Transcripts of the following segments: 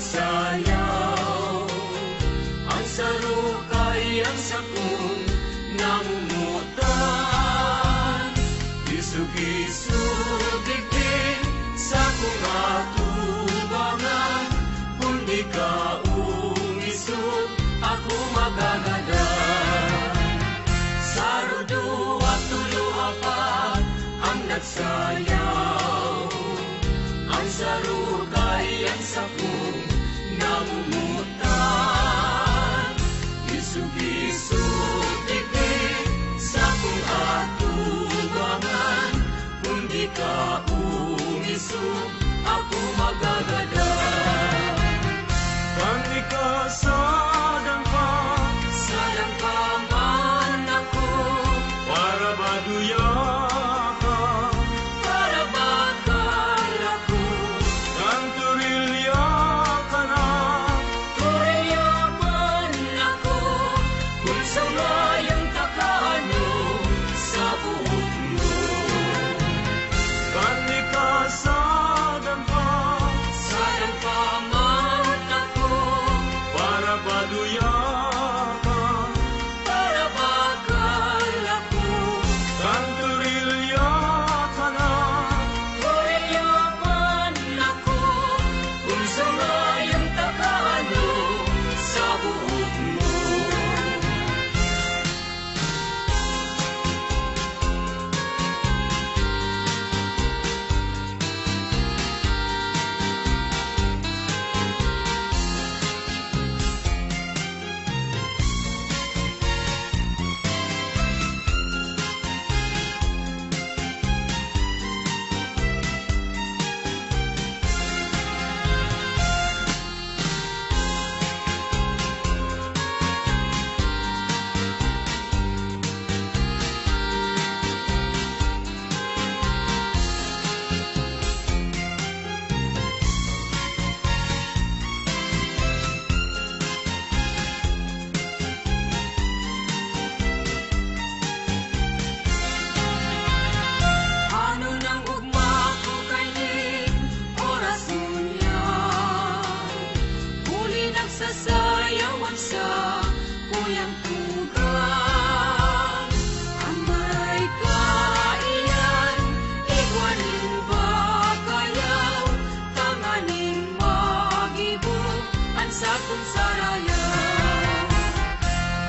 nagsayaw. Ang sarukay ang sakong namumutan. Isug-isug digdig sa kong atubangan. Kung di ka umisog, ako magagadan. Sarudo at tulo-apat ang nagsayaw. Ang sarukay ang sakong namumutan. Isug-isug digdig sa kong atubangan. Kung di ka umisog, ako magagadan. Kang ikasadang pa man ako, para baduya ka, para bakal ako. kang turilya ka na, Turilya man ako, kung sangayang takaano sa buhok mo. kang ikasadang Sayang pa man ako, para baduya ka, para bakal ako. kang turilya ka na, Turilya man ako, kung sangayang takaano sa buhok mo. Ano nang ugma ko kainin, oras ngunyan. Huli nagsasayawan sa kuyang tugang. Ang maray kailan, igwanin ba kayaw? Tanganing magibok, ang sakong sarayaw.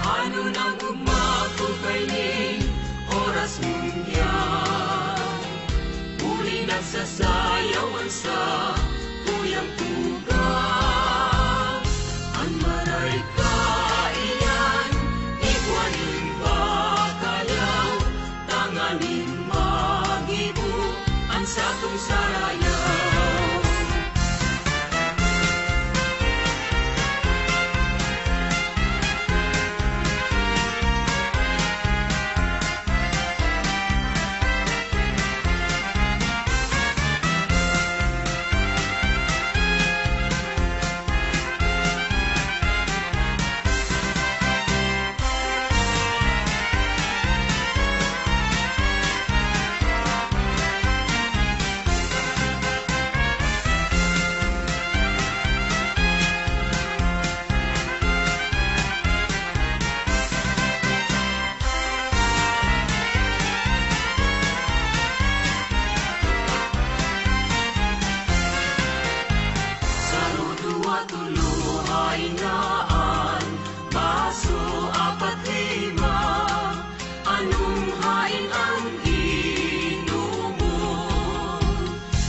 Ano nang ugma ko kainin, oras ngunyan. Huli nagsasayawan sa kuyang tugang. Ang maray kailan, igwanin ba kayaw? Tanganing magibok, ang sakong sarayaw. Haingaan, baso, apat, lima. Anong hain ang inumo?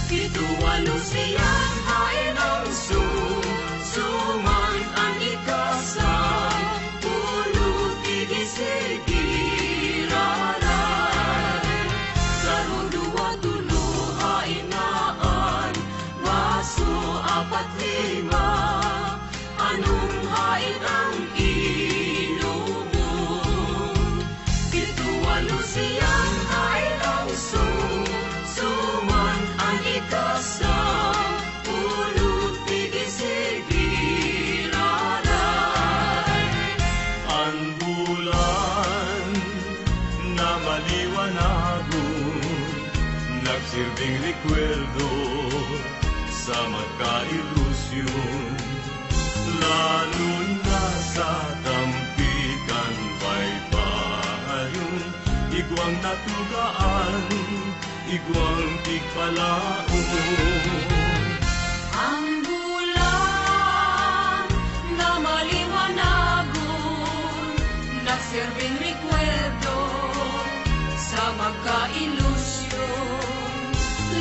7, 8 siyang hain ang suman ang ikasal. Pulot, igisigiraray. Saro, 2, 3 haingaan, baso, apat, lima. Anong hain ang inumo? 7, 8 siyang hain ang suman ang ikasal. Pulot, igisigiraray. ang bulan na maliwanagon, nagsilbing rekwerdo sa magkailusyon. ilusyon, lalo na sa tampikan baybayon, igwang natugaan, igwang tigpalaon. Ang bulan na maliwanagon, nagsirbing rekwerdo sa magka-ilusyon,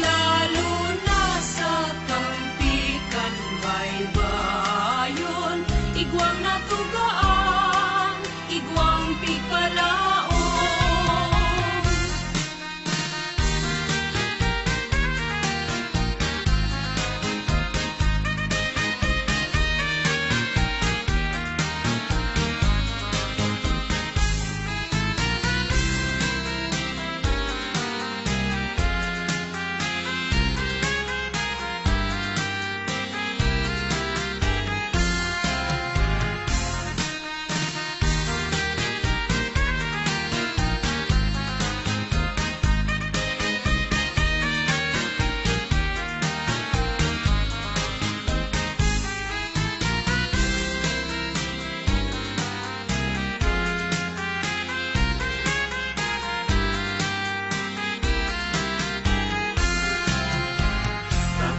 lalo na sa tampikan baybayon, igwang natugaan, igwang pigpalaon.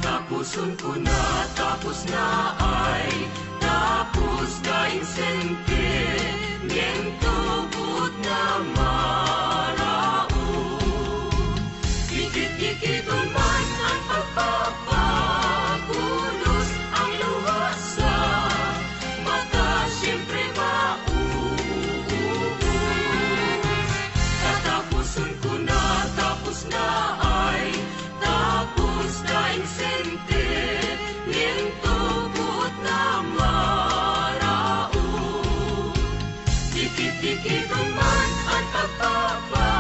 Tapusun ko na, tapos na ay tapos na insentimiento but na maraon. Dikit-dikit man ang pagpapagulos, ang luha sa mata siyempre mauubos. Tatapusun ko na, tapos na ay tapos na insentimiento but na maraon. Dikit-dikit man ang pagpapa